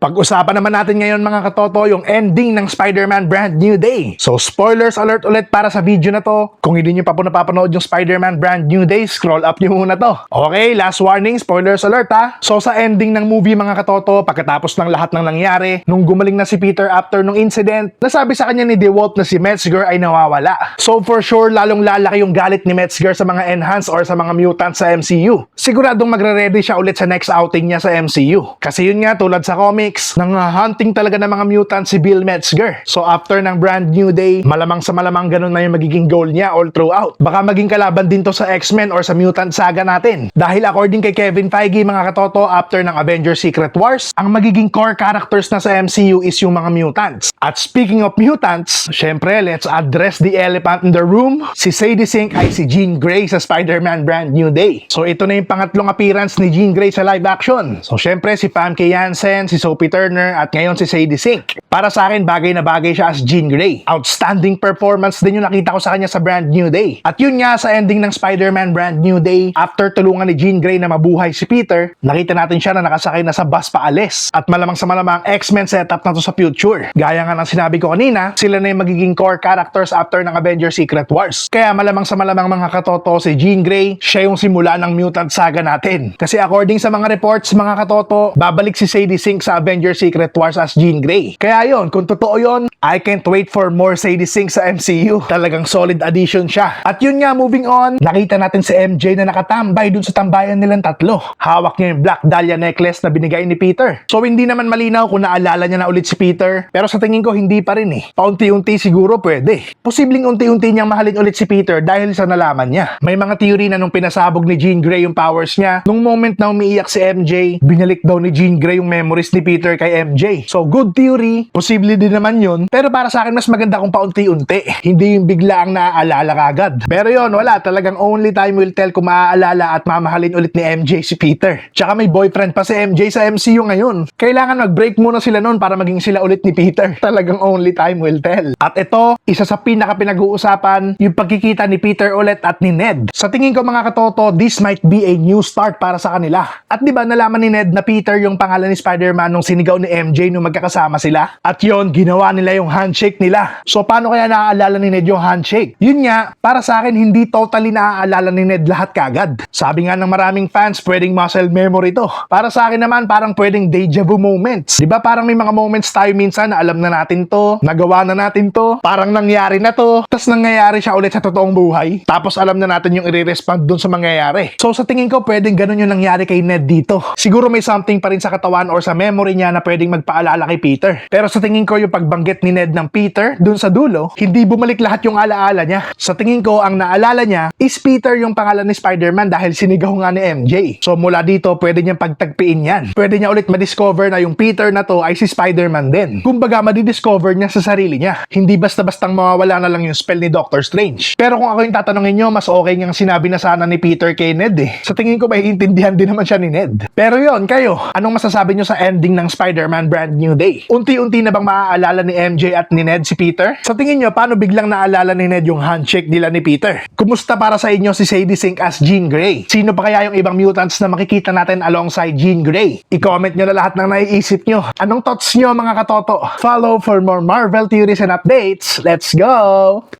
Pag-usapan naman natin ngayon mga katoto yung ending ng Spider-Man Brand New Day. So spoilers alert ulit para sa video na to. Kung hindi nyo pa po napapanood yung Spider-Man Brand New Day, scroll up nyo muna to. Okay, last warning, spoilers alert ha. So sa ending ng movie mga katoto, pagkatapos ng lahat ng nangyari, nung gumaling na si Peter after nung incident, nasabi sa kanya ni DeWalt na si Metzger ay nawawala. So for sure, lalong lalaki yung galit ni Metzger sa mga enhanced or sa mga mutants sa MCU. Siguradong magre-ready siya ulit sa next outing niya sa MCU. Kasi yun nga, tulad sa comics, hunting talaga ng mga mutants si Bill Metzger. So after ng Brand New Day, malamang sa malamang ganun na yung magiging goal niya all throughout. Baka maging kalaban din to sa X-Men or sa mutant saga natin. Dahil according kay Kevin Feige mga katoto, after ng Avengers Secret Wars, ang magiging core characters na sa MCU is yung mga mutants. At speaking of mutants, syempre let's address the elephant in the room. Si Sadie Sink ay si Jean Grey sa Spider-Man Brand New Day. So ito na yung pangatlong appearance ni Jean Grey sa live action. So syempre si Famke Janssen, si Sophie Turner, at ngayon si Sadie Sink. Para sa akin, bagay na bagay siya as Jean Grey. Outstanding performance din yung nakita ko sa kanya sa Brand New Day. At yun nga, sa ending ng Spider-Man Brand New Day, after tulungan ni Jean Grey na mabuhay si Peter, nakita natin siya na nakasakay na sa bus paalis. At malamang sa malamang X-Men setup na to sa future. Gaya nga ng sinabi ko kanina, sila na yung magiging core characters after ng Avengers Secret Wars. Kaya malamang sa malamang mga katoto, si Jean Grey, siya yung simula ng mutant saga natin. Kasi according sa mga reports, mga katoto, babalik si Sadie Sink sa Avengers Secret Wars as Jean Grey. Kaya yon, kung totoo yon, I can't wait for more Sadie Sink sa MCU. Talagang solid addition siya. At yun nga, moving on, nakita natin si MJ na nakatambay dun sa tambayan nilang tatlo. Hawak niya yung Black Dahlia necklace na binigay ni Peter. So hindi naman malinaw kung naalala niya na ulit si Peter, pero sa tingin ko hindi pa rin eh. Paunti-unti siguro pwede. Posibleng unti-unti niyang mahalin ulit si Peter dahil sa nalaman niya. May mga theory na nung pinasabog ni Jean Grey yung powers niya, nung moment na umiiyak si MJ, binalik daw ni Jean Grey yung memories ni Peter kay MJ. So good theory, posible din naman yun, pero para sa akin mas maganda kung paunti-unti, hindi yung bigla ang naaalala kagad. Pero yun, wala, talagang only time will tell kung maaalala at mamahalin ulit ni MJ si Peter. Tsaka may boyfriend pa si MJ sa MCU ngayon. Kailangan mag-break muna sila nun para maging sila ulit ni Peter. Talagang only time will tell. At ito, isa sa pinaka-pinag-uusapan, yung pagkikita ni Peter ulit at ni Ned. Sa tingin ko mga katoto, this might be a new start para sa kanila. At di ba nalaman ni Ned na Peter yung pangalan ni Spider-Man nung sinigaw ni MJ nung magkakasama sila? At yon, ginawa nila yung handshake nila. So paano kaya naaalala ni Ned yung handshake? Yun nga, para sa akin hindi totally naaalala ni Ned lahat kagad. Sabi nga ng maraming fans, pwedeng muscle memory to. Para sa akin naman, parang pwedeng deja vu moments. Di ba parang may mga moments tayo minsan na alam na natin to, nagawa na natin to, parang nangyari na to, tas nangyayari siya ulit sa totoong buhay, tapos alam na natin yung i-respond dun sa mangyayari. So sa tingin ko, pwedeng ganun yung nangyari kay Ned dito. Siguro may something pa rin sa katawan or sa memory niya na pwedeng magpaalala kay Peter. Pero sa tingin ko, yung pagbanggit ni Ned ng Peter dun sa dulo, hindi bumalik lahat yung alaala niya. Sa tingin ko, ang naalala niya is Peter yung pangalan ni Spider-Man dahil sinigaw nga ni MJ. So mula dito, pwede niyang pagtagpiin yan. Pwede niya ulit madiscover na yung Peter na to ay si Spider-Man din. Kumbaga, madidiscover niya sa sarili niya. Hindi basta-bastang mawawala na lang yung spell ni Doctor Strange. Pero kung ako yung tatanungin niyo, mas okay niyang sinabi na sana ni Peter kay Ned eh. Sa tingin ko, may intindihan din naman siya ni Ned. Pero yon, kayo, anong masasabi niyo sa ending ng Spider-Man Brand New Day? Unti-unti na bang maaalala ni MJ at ni Ned si Peter? Sa tingin niyo, paano biglang naalala ni Ned yung handshake nila ni Peter? Kumusta para sa inyo si Sadie Sink as Jean Grey? Sino pa kaya yung ibang mutants na makikita natin alongside Jean Grey? I-comment nyo na lahat ng naiisip nyo. Anong thoughts nyo mga katoto? Follow for more Marvel theories and updates. Let's go!